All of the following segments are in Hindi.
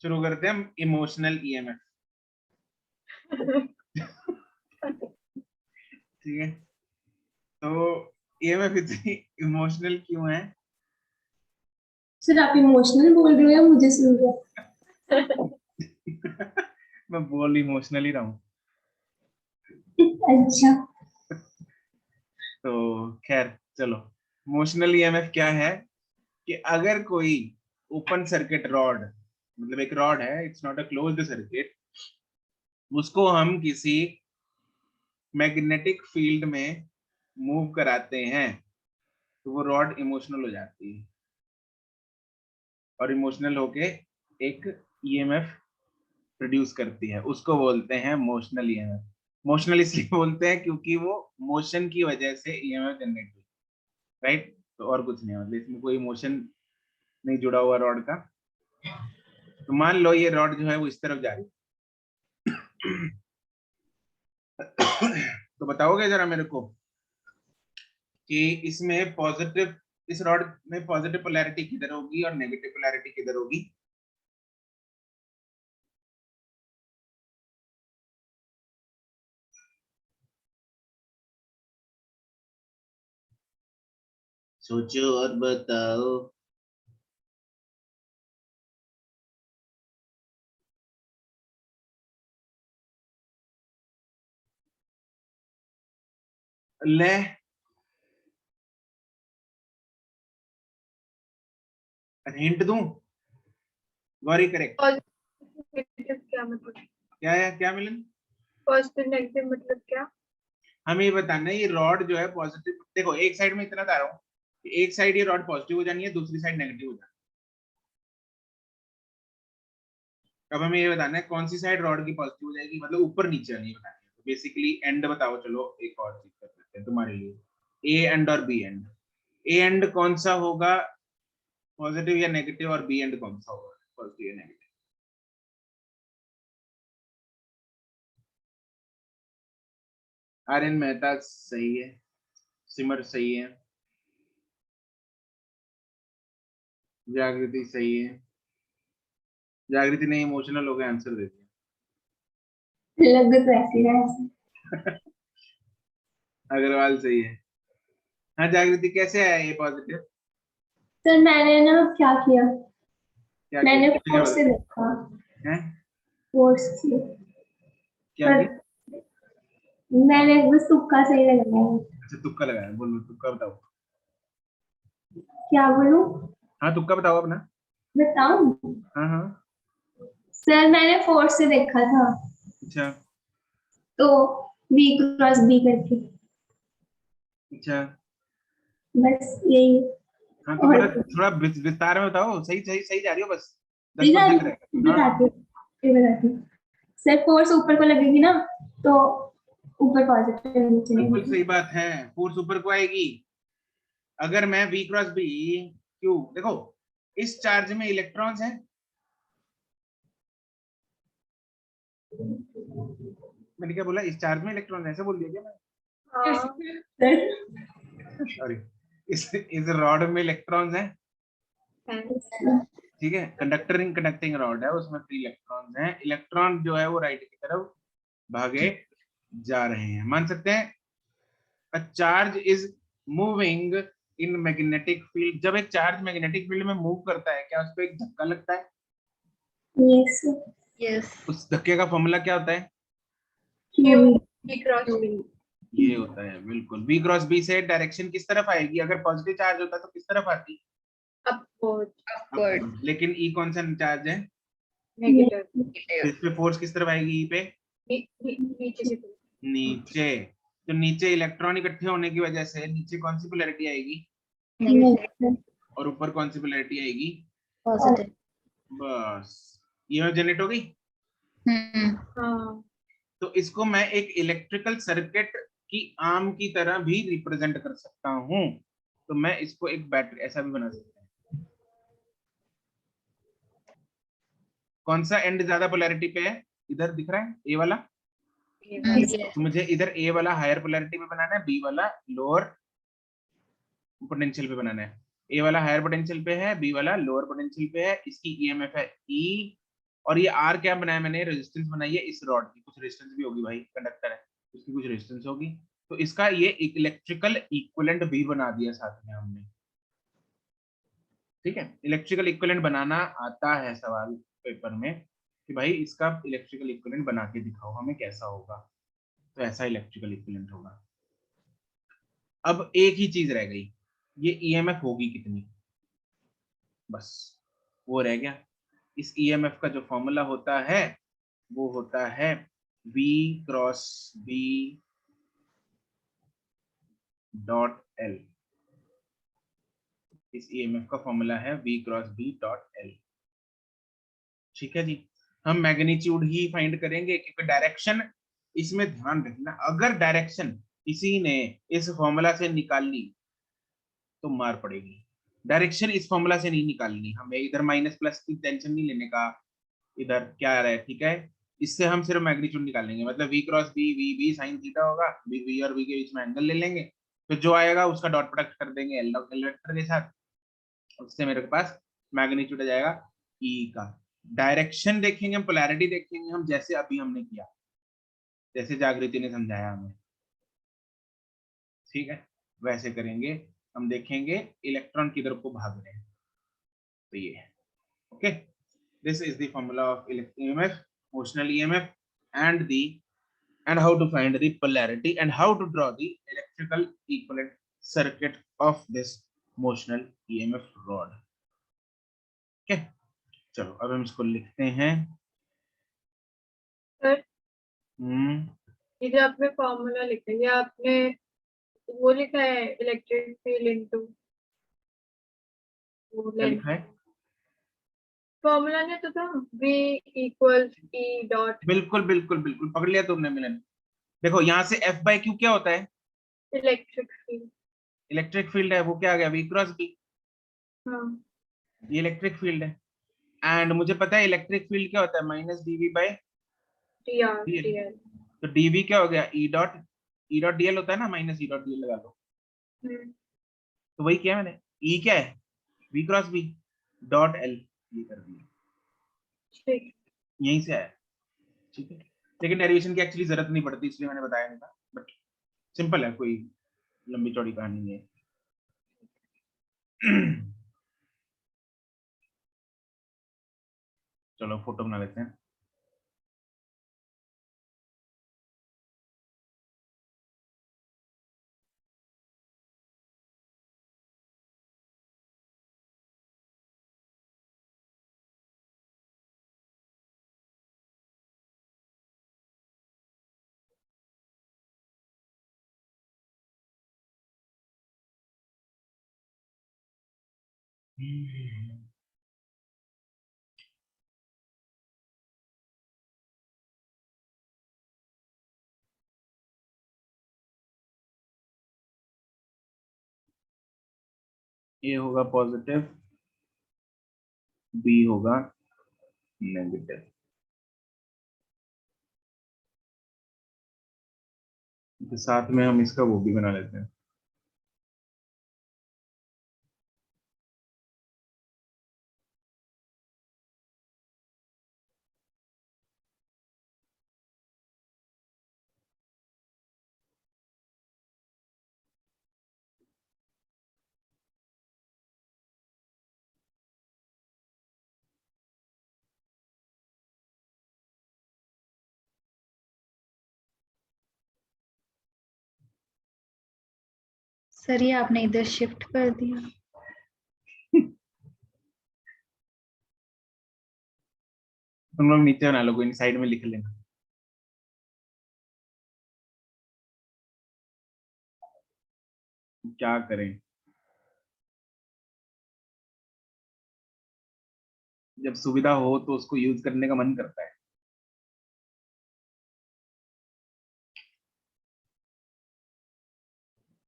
शुरू करते हैं इमोशनल ईएमएफ। ठीक है, तो ईएमएफ इतनी इमोशनल क्यों है? सर आप इमोशनल बोल रहे हो या मुझे सुन रहे हो? मैं बोल इमोशनल ही रहा हूँ। अच्छा, तो खैर चलो, इमोशनल ईएमएफ क्या है कि अगर कोई ओपन सर्किट रॉड, मतलब एक रॉड है, it's not a closed circuit, उसको हम किसी मैग्नेटिक फील्ड में मूव कराते हैं तो वो रॉड इमोशनल हो जाती है, और इमोशनल होके एक ईएमएफ प्रोड्यूस करती है, उसको बोलते हैं इमोशनल ईएमएफ। इमोशनल इसलिए बोलते हैं क्योंकि वो मोशन की वजह से ईएमएफ जनरेट हुई, राइट? तो और कुछ नहीं, मतलब इसमें कोई इमोशन नहीं जुड़ा हुआ रॉड का। तो मान लो ये रॉड जो है वो इस तरफ जा रही है। तो बताओगे जरा मेरे को कि इसमें पॉजिटिव, इस रॉड में पॉजिटिव पोलैरिटी किधर होगी और नेगेटिव पोलैरिटी किधर होगी? सोचो और बताओ। ले, हिंट दूं? Very correct. पॉजिटिव क्या मतलब? क्या है, क्या मिलन? पॉजिटिव नेगेटिव मतलब क्या? हमें ये बताना है, ये रॉड जो है पॉजिटिव, देखो एक साइड में इतना बता रहा हूँ, एक साइड ये रॉड पॉजिटिव हो जानी है, दूसरी साइड नेगेटिव हो जानी है। अब हमें ये बताना है कौन सी साइड रॉड की पॉजिटिव हो जाएगी, मतलब ऊपर नीचे वाली बतानी है। तो बेसिकली एंड बताओ, चलो एक और चीज कर लेते हैं तुम्हारे लिए, ए एंड और बी एंड। ए एंड कौन सा होगा पॉजिटिव या नेगेटिव, और बी एंड कौन सा होगा पॉजिटिव या नेगेटिव? आर्यन मेहता सही है, सिमर सही है, जागृति सही है। जागृति ने इमोशनल हो गया आंसर दे दिया। लग तो ऐसी है। अग्रवाल सही है। हाँ जागृति, कैसे आया ये पॉजिटिव? सर मैंने ना क्या किया, क्या मैंने किया? फोर्स से देखा, हैं? फोर्स से, क्या पर किया? मैंने बस तुक्का सही लगाया। अच्छा तुक्का लगाया, बोलो तुक्का बताओ। क्या बोलूं? हाँ तुक्का बताओ अपना। बताऊं? हाँ हाँ। सर मैंने फोर्स से देखा था, अच्छा तो बी क्रॉस बी करके, अच्छा। बस यही। हाँ तो और मेरा थोड़ा विस्तार में बताओ, सही सही सही जा रही हो, बस 10 फिर कुछ दिख रहा है। हाँ बताती हूँ, फिर बताती हूँ। सर फोर्स ऊपर को लगेगी ना, तो ऊपर पॉजिटिव नीचे बिल्कुल नेगेटिव। सही बात है, फोर्स ऊपर को आएगी। अगर मैं V क्रॉस बी, क्यों, देखो इस चार्ज में इलेक्ट्रॉन्स हैं, मैंने क्या बोला, इस चार्ज में इलेक्ट्रॉन, ऐसे बोल दिया क्या मैं? सॉरी, इस रॉड में इलेक्ट्रॉन्स हैं, ठीक है, कंडक्टरिंग कंडक्टिंग रॉड है, उसमें फ्री इलेक्ट्रॉन्स हैं, इलेक्ट्रॉन जो है वो राइट की तरफ भागे जा रहे हैं, मान सकते हैं। A charge is moving in magnetic field, जब एक चार्ज मैग्नेटिक फील्ड में मूव करता है, क्या उस पर एक धक्का लगता है? Yes yes. उस धक्के का फॉर्मूला क्या होता है? B cross B. ये होता है, बिल्कुल। V क्रॉस बी से डायरेक्शन किस तरफ आएगी? अगर पॉजिटिव चार्ज होता तो किस तरफ आती? अपवर्ड। अपवर्ड। लेकिन E कौन सा चार्ज है? नेगेटिव। तो इस पे फोर्स किस तरफ आएगी? E पे नीचे की तरफ। नीचे। तो नीचे इलेक्ट्रॉन इकट्ठे होने की वजह से नीचे कौन सी पोलैरिटी आएगी, नेगेटिव। और ऊपर कौन सी पोलैरिटी आएगी? पॉजिटिव। बस, ये जनरेट हो गई। हाँ। तो इसको मैं एक इलेक्ट्रिकल सर्किट की आर्म की तरह भी रिप्रेजेंट कर सकता हूं। तो मैं इसको एक बैटरी ऐसा भी बना सकता हूं। कौन सा एंड ज्यादा पोलैरिटी पे है? इधर दिख रहा है ए वाला, तो मुझे इधर ए वाला हायर पोलैरिटी पे बनाना है, बी वाला लोअर पोटेंशियल पे बनाना है। ए वाला हायर पोटेंशियल पे है, बी वाला लोअर पोटेंशियल पे है, इसकी ईएमएफ है ई, और ये आर क्या बनाया मैंने, रेजिस्टेंस बनाई है इस रॉड की, कुछ रेजिस्टेंस भी होगी भाई, कंडक्टर है उसकी कुछ रेजिस्टेंस होगी, तो इसका ये इलेक्ट्रिकल इक्विवेलेंट भी बना दिया साथ में हमने। ठीक है, इलेक्ट्रिकल इक्विवेलेंट बनाना आता है सवाल पेपर में कि भाई इसका इलेक्ट्रिकल इक्विवेलेंट बना के दिखाओ हमें कैसा होगा, तो ऐसा इलेक्ट्रिकल इक्विवेलेंट होगा। अब एक ही चीज रह गई, ये ईएमएफ होगी कितनी, बस वो रह गया। इस ईएमएफ का जो फॉर्मूला होता है वो होता है V cross B dot L। इस ईएमएफ का फॉर्मूला है V cross B dot L। ठीक है जी, हम मैग्नीट्यूड ही फाइंड करेंगे क्योंकि डायरेक्शन, इसमें ध्यान रखना, अगर डायरेक्शन किसी ने इस फॉर्मूला से निकाल ली तो मार पड़ेगी। डायरेक्शन इस फॉर्मूला से नहीं निकालनी, हमें इधर माइनस प्लस की टेंशन नहीं लेने का, इधर क्या आ रहा है, ठीक है, इससे हम सिर्फ मैग्नीट्यूड निकालेंगे, मतलब V cross B, V sine theta होगा, V और V के बीच में एंगल ले लेंगे, तो जो आएगा उसका डॉट प्रोडक्ट कर देंगे L वेक्टर के साथ, उससे मेरे पास मैग्नीट्यूड आ जाएगा E का। डायरेक्शन देखेंगे, पोलैरिटी देखेंगे हम, जैसे अभी हमने किया, जैसे जागृति ने समझाया हमें, ठीक है, वैसे करेंगे। हम देखेंगे इलेक्ट्रॉन किधर को भाग रहे हैं, तो ये है। Okay, this is the formula of EMF, motional EMF, and how to find the polarity and how to draw the electrical equivalent circuit of this motional EMF rod. Okay, चलो अब हम इसको लिखते हैं। सर ये जो आपने फॉर्मूला लिखा है, ये आपने वो लिखा है इलेक्ट्रिक फील्ड इनटू वो क्या लिखा है? फॉर्मूला ने तो था V इक्वल्स E डॉट, बिल्कुल बिल्कुल बिल्कुल पकड़ लिया तुमने मिलन। देखो यहाँ से F बाय Q क्या होता है, इलेक्ट्रिक फील्ड। इलेक्ट्रिक फील्ड है, वो क्या आ गया V क्रॉस B, हाँ ये इलेक्ट्रिक फील्ड है। एंड मुझे पता है इलेक्ट्रिक फील्ड क्या होता है, minus dV by dr dl, dl। तो dV क्या हो गया, E डॉट dl होता है ना, माइनस E डॉट dl लगा लो, तो वही किया मैंने। E क्या है, V cross B dot L, ये कर दिया, ठीक, यहीं से आया। ठीक है, लेकिन डेरिवेशन की एक्चुअली जरूरत नहीं पड़ती, इसलिए मैंने बताया नहीं था, बट सिंपल है, कोई लंबी चौड़ी कहानी नहीं है। चलो फोटो बना लेते हैं। ए होगा पॉजिटिव, बी होगा नेगेटिव। तो साथ में हम इसका वो भी बना लेते हैं। सर ये आपने इधर शिफ्ट कर दिया। तुम लोग नीचे बना लो, कोई साइड में लिख लेना। क्या करें, जब सुविधा हो तो उसको यूज करने का मन करता है।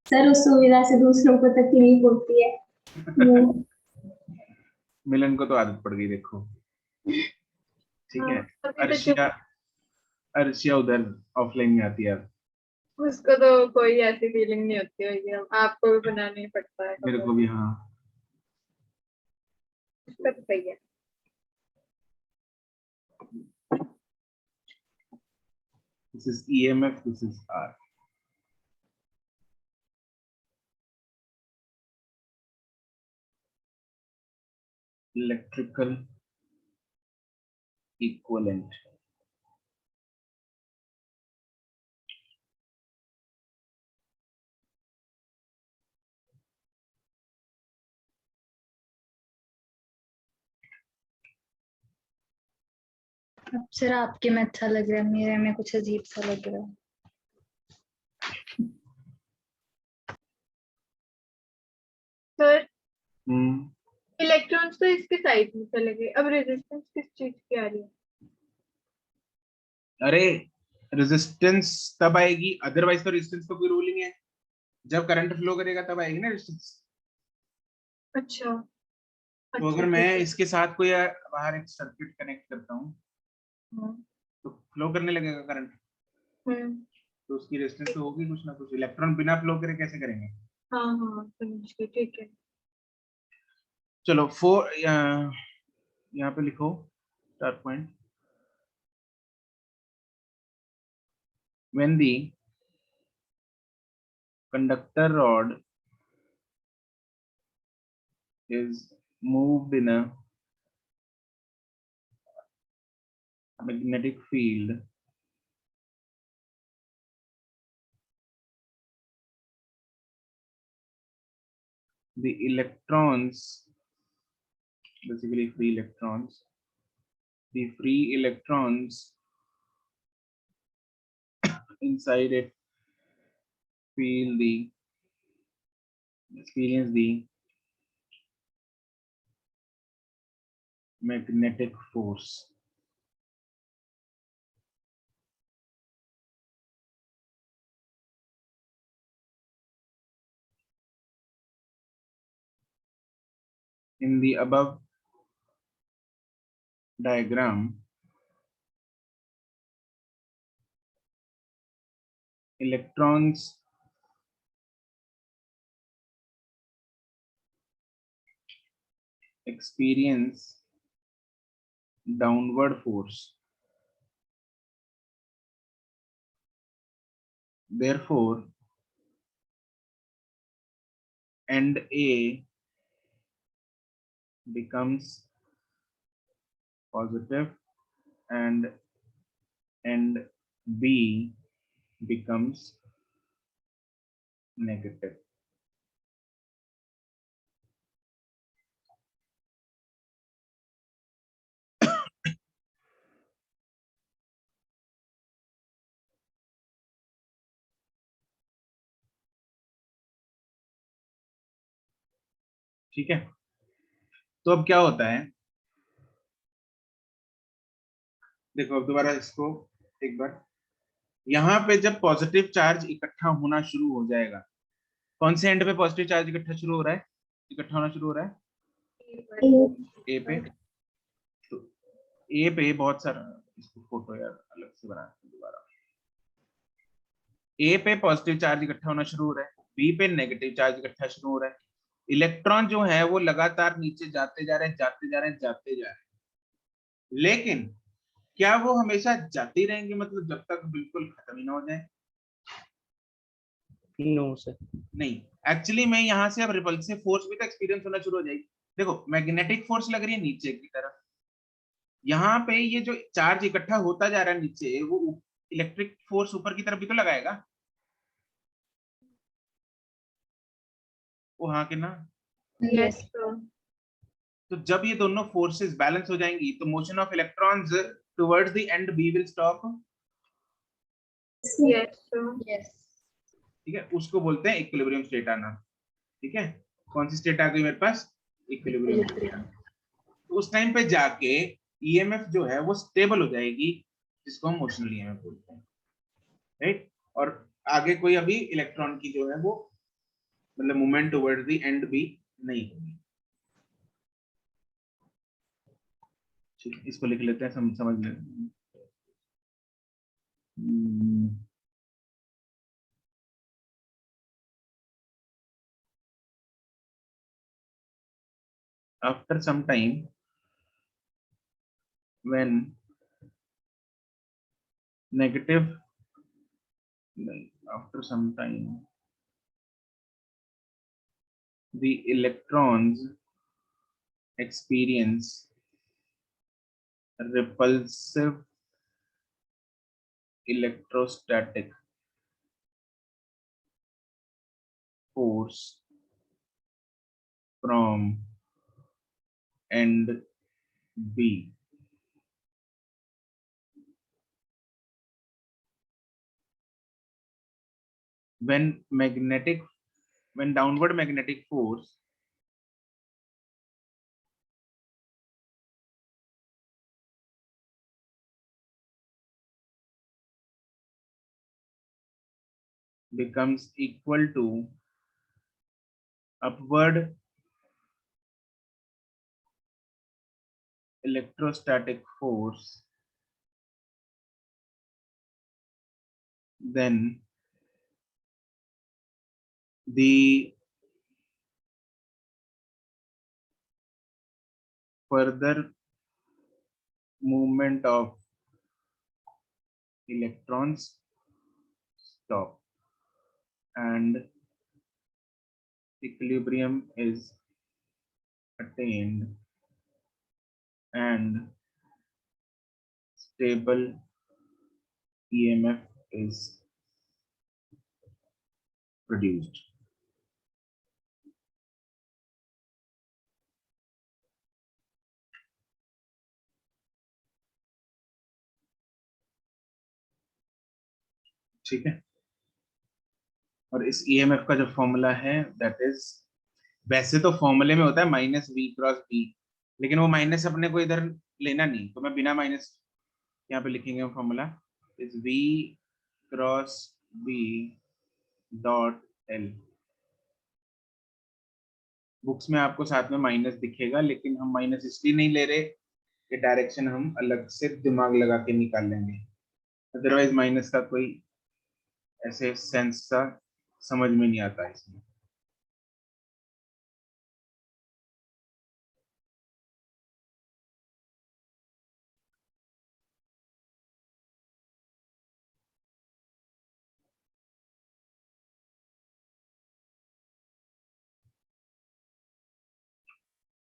सर उस सुविधा से दूसरों को तकलीफ होती है। वो मिलन को तो आदत पड़ गई, देखो। ठीक है, हाँ, अभी तो अर्शिया, अर्शिया उधर ऑफलाइन में आती है अब। उसको तो कोई ऐसी फीलिंग नहीं होती होगी, आपको भी बनाना ही पड़ता है। मेरे को भी, हाँ। उसका तो सही है। This is EMF, this is R. Electrical equivalent. अब सर आपके में अच्छा लग रहा है, मेरे में कुछ अजीब सा लग रहा है। सर हम्म, इलेक्ट्रॉन्स तो इसके साइड में चले गए, अब रेजिस्टेंस किस चीज की आ रही है? अरे रेजिस्टेंस तब आएगी, अदरवाइज तो रेजिस्टेंस तो कोई रूल नहीं है, जब करंट फ्लो करेगा तब आएगी ना रेजिस्टेंस। अच्छा तो अगर अच्छा, मैं ठीक है। इसके साथ कोई बाहर एक सर्किट कनेक्ट करता हूँ हाँ, तो फ्लो करने लगेगा करंट, हम्म, तो उसकी रेजिस्टेंस तो होगी कुछ ना कुछ। इलेक्ट्रॉन बिना फ्लो करे कैसे करेंगे? हाँ हाँ समझ गई, ठीक है। चलो यहाँ पे लिखो start point. When the conductor rod is moved in a magnetic field, the electrons, basically free electrons, the free electrons inside it experience the magnetic force. In the above diagram, electrons experience downward force. Therefore, end A becomes positive and end B becomes negative. ठीक है, तो अब क्या होता है, देखो अब दोबारा इसको एक बार, यहाँ पे जब पॉजिटिव चार्ज इकट्ठा होना शुरू हो जाएगा, कौन से एंड पे पॉजिटिव चार्ज इकट्ठा शुरू हो रहा है, इकट्ठा होना शुरू हो रहा है? ए पे। तो ए पे बहुत सारा, इसको फोटो यार अलग से बना दोबारा। ए पे पॉजिटिव चार्ज इकट्ठा होना शुरू हो रहा है, बी पे नेगेटिव चार्ज इकट्ठा शुरू हो रहा है। इलेक्ट्रॉन जो है वो लगातार नीचे जाते जा रहे हैं, जाते जा रहे हैं, जाते जा रहे हैं, लेकिन क्या वो हमेशा जाते ही रहेंगे, मतलब जब तक बिल्कुल खत्म ही ना हो जाए? No sir. नहीं, एक्चुअली मैं यहाँ से अब रिपल्सिव फोर्स भी तो एक्सपीरियंस होना शुरू हो जाएगी। देखो मैग्नेटिक फोर्स लग रही है नीचे की तरफ, यहाँ पे ये जो चार्ज इकट्ठा होता जा रहा है नीचे, वो इलेक्ट्रिक फोर्स ऊपर की तरफ भी तो लगाएगा। वो हाँ के ना? Yes sir. तो जब ये दोनों फोर्सेस बैलेंस हो जाएंगी तो motion of electrons towards the end B will stop. Yes sir. Yes. ठीक है, उसको बोलते हैं इक्विलिब्रियम स्टेट आना। ठीक है, कौन सी स्टेट आ गई मेरे पास? Equilibrium state. तो उस टाइम पे जाके ईएमएफ जो है वो स्टेबल हो जाएगी, जिसको हम मोशनल ईएमएफ बोलते हैं, राइट। और आगे कोई अभी इलेक्ट्रॉन की जो है वो मतलब मूवमेंट टुवर्ड्स द एंड भी नहीं होगी। ठीक, इसको लिख लेते हैं, समझ लें। After some time, when negative after some time the electrons experience repulsive electrostatic force from end B. When downward magnetic force becomes equal to upward electrostatic force, then the further movement of electrons stop and equilibrium is attained and stable EMF is produced. ठीक है, और इस EMF का जो फॉर्मूला है दैट इज, वैसे तो फॉर्मूले में होता है माइनस V क्रॉस B, लेकिन वो माइनस अपने को इधर लेना नहीं, तो मैं बिना माइनस यहाँ पे लिखेंगे formula is V cross B dot L। Books में आपको साथ में माइनस दिखेगा, लेकिन हम माइनस इसलिए नहीं ले रहे कि डायरेक्शन हम अलग से दिमाग लगा के निकाल लेंगे, अदरवाइज माइनस का कोई ऐसे सेंस सा समझ में नहीं आता इसमें।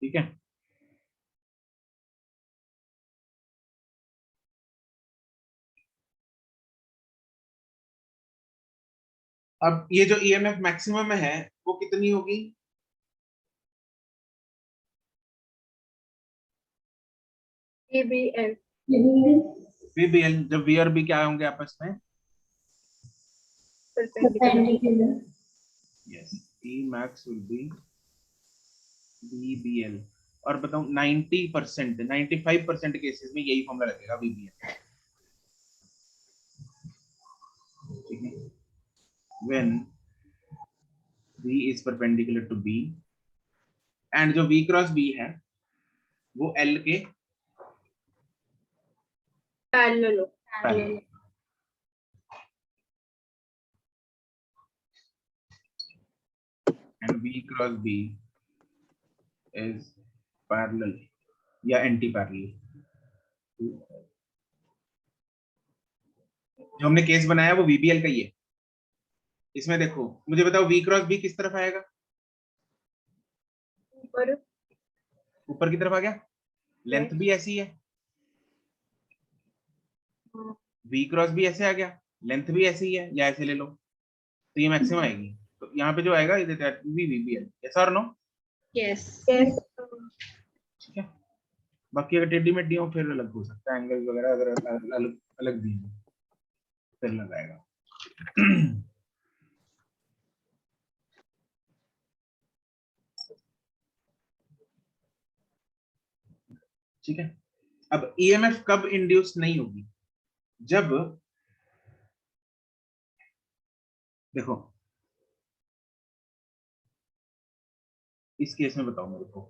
ठीक है, अब ये जो EMF मैक्सिमम है वो कितनी होगी? EBL VBL। जब V और B क्या होंगे आपस में? perpendicular. Yes, E max will be VBL। और बताऊं 90% 95% केसेस में यही फॉर्मूला लगेगा VBL। ठीक है, when V is perpendicular to B and जो V क्रॉस B है वो L के Parallel हो। Parallel. and V cross B is parallel या एंटी पैरेलल। जो हमने केस बनाया वो VBL का ही है। इसमें देखो, मुझे बताओ V क्रॉस B किस तरफ आएगा? ऊपर ऊपर की तरफ आ गया। लेंथ भी ऐसी है, V क्रॉस भी ऐसे आ गया, लेंथ भी ऐसी है, या ऐसे ले लो तो ये मैक्सिमम आएगी। तो यहाँ पे जो आएगा ये VBL। यस और नो? यस। ठीक है, बाकी अगर टेढ़ी मेढ़ी हो फिर अलग हो सकता है, एंगल वगैरह अगर अलग अलग दी हो फिर लगाएगा। ठीक है, अब EMF कब इंड्यूस नहीं होगी? जब देखो इस केस में बताओ मेरे को,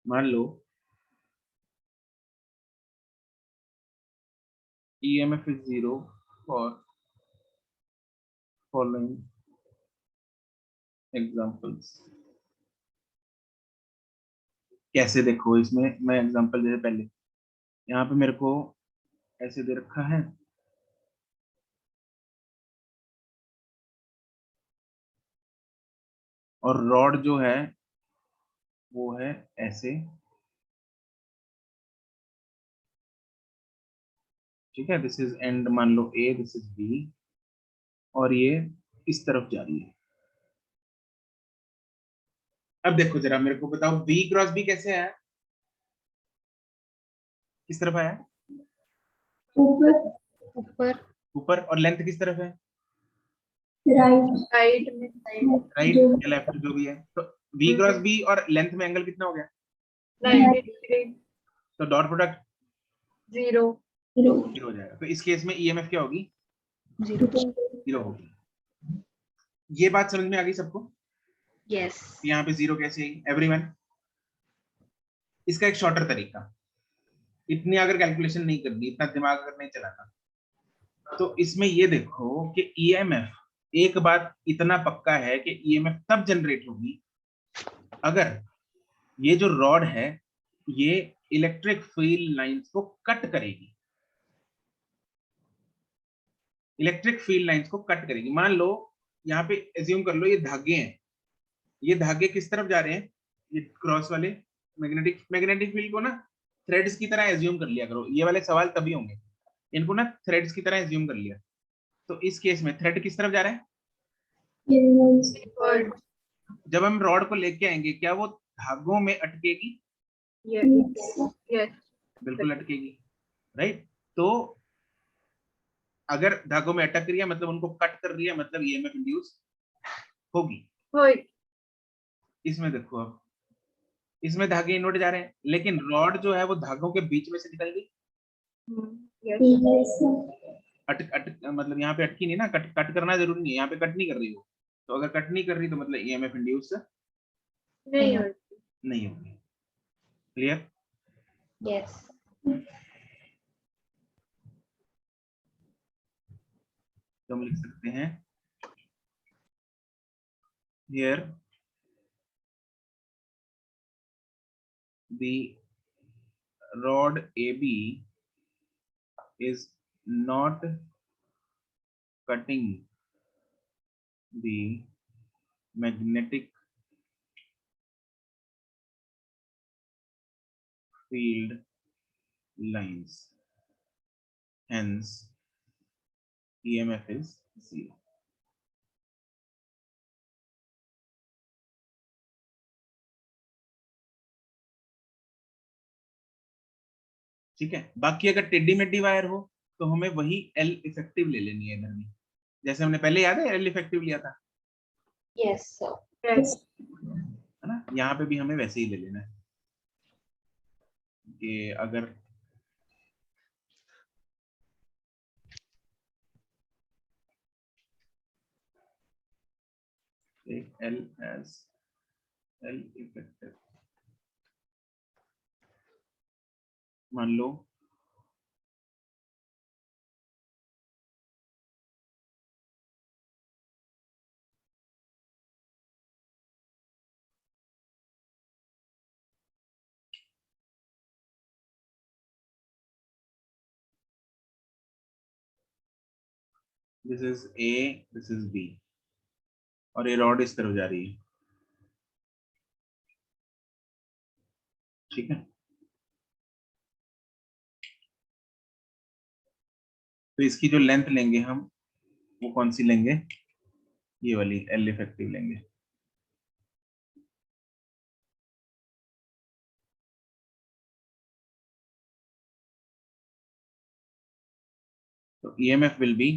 मान लो EMF is 0 for following examples। कैसे? देखो इसमें मैं एग्जांपल जैसे पहले यहाँ पे मेरे को ऐसे दे रखा है, और रॉड जो है वो है ऐसे, ठीक है। दिस इज एंड, मान लो ए, दिस इज बी, और ये इस तरफ जा रही है। अब देखो जरा मेरे को बताओ, बी क्रॉस बी कैसे आया, किस तरफ आया? ऊपर, ऊपर, ऊपर, और लेंथ किस तरफ है? राइट, साइड में, राइट जो या लेफ्ट जो भी है। तो बी क्रॉस बी और लेंथ में एंगल कितना हो गया? 90 डिग्री, तो डॉट प्रोडक्ट 0। 0 हो जाएगा। तो इस केस में ईएमएफ क्या होगी? 0। 0 होगी। ये बात समझ में आ गई सबको? यस। यहाँ पे 0 कैसे आई एवरीवन? इसका एक शॉर्टर तरीका, इतनी अगर कैलकुलेशन नहीं करनी, इतना दिमाग अगर नहीं चलाना, तो इसमें ये देखो कि ईएमएफ, एक बात इतना पक्का है कि ईएमएफ तब जनरेट होगी अगर ये जो रॉड है ये इलेक्ट्रिक फील्ड लाइंस को कट करेगी, इलेक्ट्रिक फील्ड लाइंस को कट करेगी। मान लो यहाँ पे एज्यूम कर लो ये धागे हैं, ये धागे किस तरफ जा रहे हैं? ये क्रॉस वाले मैग्नेटिक मैग्नेटिक फील्ड को ना थ्रेड्स की तरह एज्यूम कर लिया करो। ये वाले सवाल तभी होंगे, इनको ना थ्रेड्स की तरह एज्यूम कर लिया। तो इस केस में थ्रेड किस तरफ जा रहा है? और जब हम रॉड को लेके आएंगे क्या वो धागों में अटकेगी? यस, बिल्कुल अटकेगी, राइट। तो अगर धागों में अटक रही है मतलब उनको कट कर रही है, मतलब ईएमएफ इंड्यूस होगी। इसमें देखो अब, इसमें धागे इनवर्ट जा रहे हैं, लेकिन रॉड जो है वो धागों के बीच में से निकल गई, अटक अटक मतलब यहाँ पे अटकी नहीं ना, कट कट करना जरूरी नहीं है, यहाँ पे कट नहीं कर रही वो। तो अगर कट नहीं कर रही तो मतलब ईएमएफ इंड्यूस नहीं होती। नहीं होगी। क्लियर? यस। तो हम लिख सकते हैं here the rod AB is not cutting the magnetic field lines, hence EMF is 0. ठीक है। बाकी अगर टेढ़ी मेढ़ी वायर हो तो हमें वही एल इफेक्टिव ले लेनी है इधर भी, जैसे हमने पहले, याद है एल इफेक्टिव लिया था, यस सर। है ना? यहाँ पे भी हमें वैसे ही ले लेना है कि अगर एल एज एल इफेक्टिव, मान लो this is A, this is B, और ये रॉड इस तरफ जा रही है, ठीक है। तो इसकी जो लेंथ लेंगे हम, वो कौन सी लेंगे? ये वाली एल इफेक्टिव लेंगे। तो EMF will be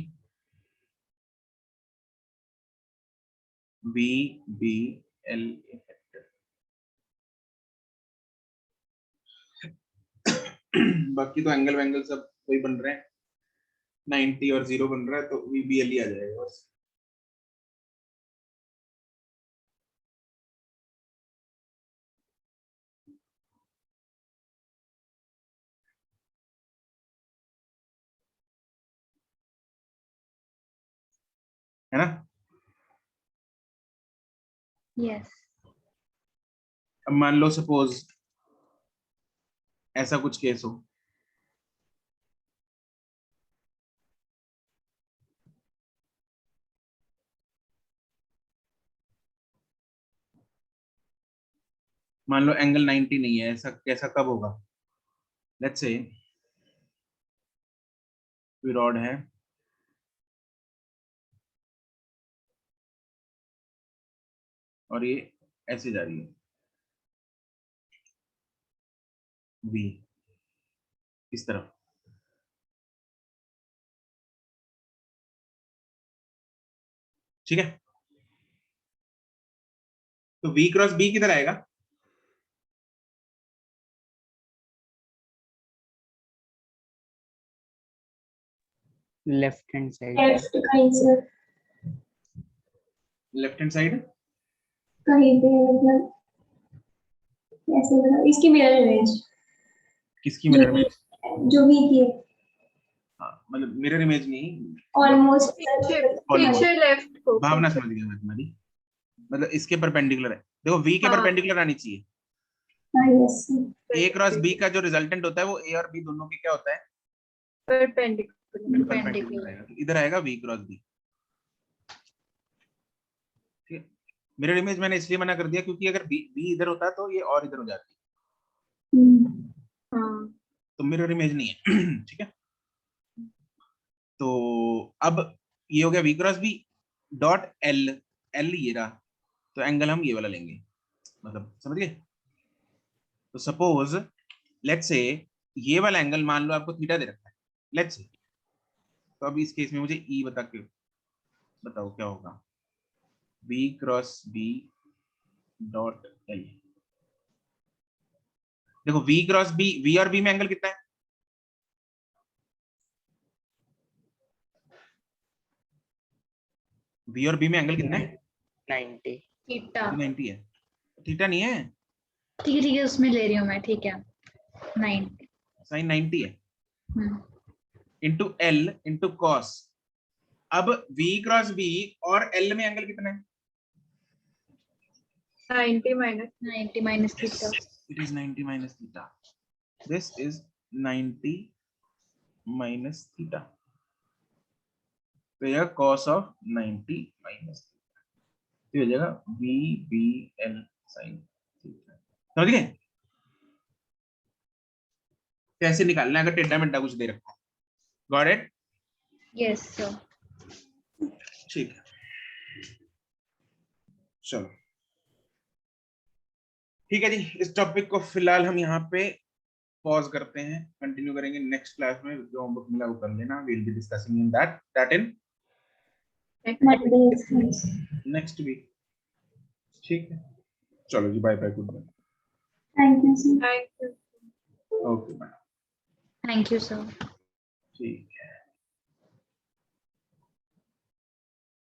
B B L effective. बाकी तो एंगल वैंगल सब वही बन रहे हैं, 90 और 0 बन रहा है, तो वी बी एल ही आ जाएगा बस। है ना? यस। अब मान लो सपोज ऐसा कुछ केस हो, मान लो एंगल 90 नहीं है, ऐसा कैसा कब होगा? लेट्स से कोई रॉड है, और ये ऐसे जा रही है V इस तरफ, ठीक है? तो V क्रॉस B किधर आएगा? लेफ्ट हैंड साइड, लेफ्ट कहीं से, लेफ्ट हैंड साइड। कहीं पे मतलब ऐसे मतलब इसकी मिरर इमेज किसकी मिरर इमेज? जो भी की हाँ, मतलब मिरर इमेज नहीं, ऑलमोस्ट पीछे Almost. पीछे लेफ्ट को भावना समझ गया मैं तुम्हारी, मतलब इसके परपेंडिकुलर है। देखो V के हाँ। परपेंडिकुलर आनी चाहिए। यस A क्रॉस B का जो रिजल्टेंट होता है वो A और B दोनों के क्या होता है? परपेंडिकुलर। परपेंडिकुलर आएगा। इधर आएगा V क्रॉस B, ठीक है? मिरर इमेज मैंने इसलिए मना कर दिया क्योंकि अगर B इधर होता तो ये और इधर हो जाती, हाँ तो मिरर इमेज नहीं है। ठीक है, तो अब ये हो गया V cross B dot L, L ये रहा, तो एंगल हम ये वाला लेंगे, मतलब समझ गए? तो सपोज लेट्स से ये वाला एंगल मान लो आपको थीटा दे रखा है, लेट्स से, तो अब इस केस में मुझे E बता के बताओ क्या होगा? V cross B dot L। देखो V क्रॉस B, V और B में एंगल कितना है? V और B में एंगल कितना है? 90। थीटा। 90 है। थीटा नहीं है, ठीक है उसमें ले रही हूँ मैं, ठीक है 90। साइन 90 है इंटू L इंटू कॉस। अब V क्रॉस B और L में एंगल कितना है? 90 minus 90 minus theta. It is 90 minus theta. This is 90 minus theta. तो यह cos of 90 minus theta, तो हो जाएगा VBL sin theta। समझ गए कैसे निकालना है अगर टेढ़ा मेढ़ा कुछ दे रखा है? Got it? Yes sir. ठीक है, चलो ठीक है जी, इस टॉपिक को फिलहाल हम यहाँ पे पॉज करते हैं, कंटिन्यू करेंगे नेक्स्ट क्लास में। जो होमवर्क मिला वो कर लेना, we will be discussing in that in next week. ठीक है, चलो जी, bye bye, good bye, thank you sir. Thank you. Okay bye. Thank you sir. ठीक है।